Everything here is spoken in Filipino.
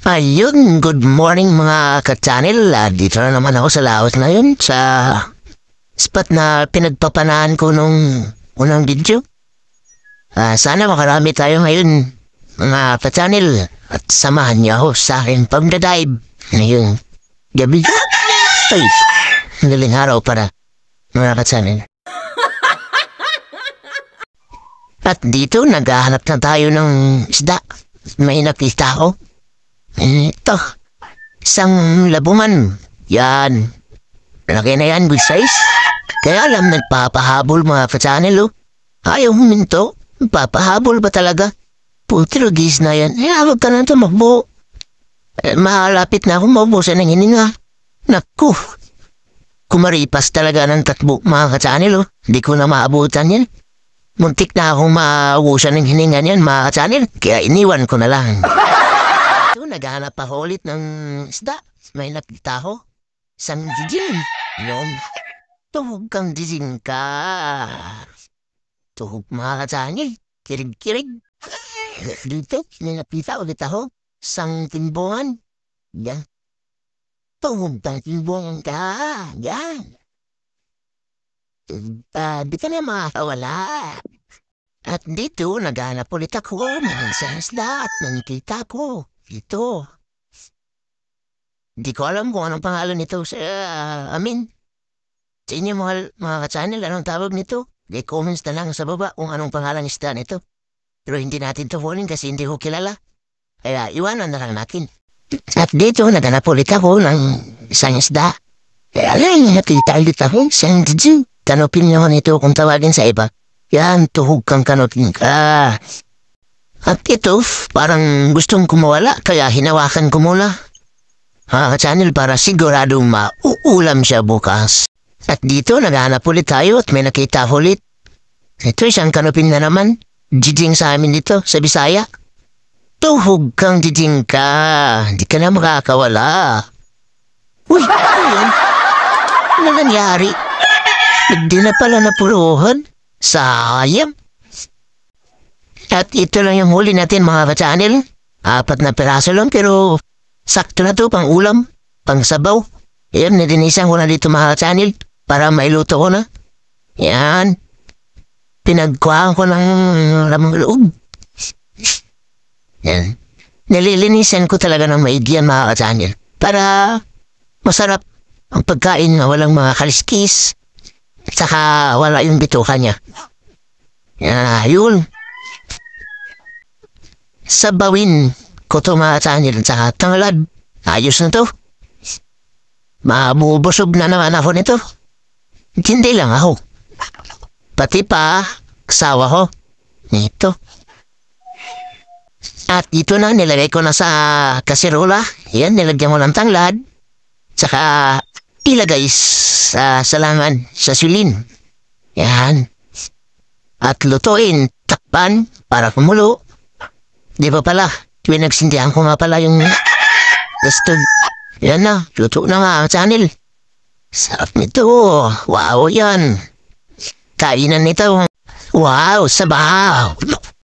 Ayun, good morning mga ka-channel. Dito na naman ako sa laot ngayon sa spot na pinagpapanahan ko nung unang video. Sana makarami tayo ngayon mga ka-channel at samahan niyo ako sa aking pagdadive ngayong gabi. Ay, madaling araw para mga ka-channel. At dito naghahanap na tayo ng isda. May nakita ko. Ito, isang labuman. Yan. Laki na yan, good size. Kaya alam, nagpapahabol mga ka-channel, oh. Ayaw huminto. Papahabol ba talaga? Putirugis na yan. Huwag ka na tumakbo. Malapit na akong maubusan ng hininga. Naku. Kumaripas talaga ng takbo mga ka-channel, oh. Hindi ko na maabutan yan. Muntik na akong maubusan ng hininga yan mga ka-channel. Kaya iniwan ko na lang. Ito, naghahanap ako ulit ng isda. May nakita ko. Isang jijing. Yun. Tuhog kang jijing ka. Tuhog mga ka-channel. Kirig-kirig. Dito, may nakita ulit ako. Isang timbungan. Yan. Tuhog kang timbungan ka. Yan. Di ka na makakawala. At dito, naghahanap ulit ako ng isang isda at nakita ko. Ito. Di ko alam kung anong pangalan nito sa amin. Sa inyo mga ka-channel, anong tawag nito? I-comments na lang sa baba kung anong pangalan isda nito. Pero hindi natin to kunin kasi hindi ko kilala. Kaya iwanan na lang natin. At dito, naghanap ulit ako ng isang isda. Kaya lang, nakita ulit ako isang jiju. Kanopin nyo nito kung tawagin sa iba. Yan, tuhog kang kanopin ka. At ito, parang gustong kumawala, kaya hinawakan ko muna. Ka-channel para siguradong mauulam siya bukas. At dito, naghahanap ulit tayo at may nakita ulit. Ito, isang kanupin na naman. Jijing sa amin dito, sa Bisaya. Tuhog kang jijing ka. Di ka na makakawala. Uy, ano yan? Ano nangyari? Hindi na pala napuruhan. Sayang. At ito lang yung huli natin mga ka-channel. 4 na piraso lang pero sakto na to pang ulam, pang sabaw. Ayan, nilinisan ko na dito mga ka-channel para mailuto ko na. Yan. Pinagkuhaan ko ng lamang loob. Yan. Nililinisan ko talaga ng maigi yan mga ka-channel para masarap ang pagkain na walang mga kaliskis at saka wala yung bituka niya. Yan, yun. Sabawin ko to mga ka-channel at saka tanglad. Ayos na to. Mabubusog na naman ako nito. Hindi lang ako. Pati pa, kasawa ko. Ito. At ito na, nilagay ko na sa kasirola. Yan, nilagyan ko ng tanglad. Saka ilagay sa salangan, sa sulin. Yan. At lutuin, takpan para kumulo. Di ba pala, pinagsindihan ko nga pala yung gusto. Yan na, luto na nga ang channel. Sarap nito. Wow yan. Kainan nito. Wow, sabaw.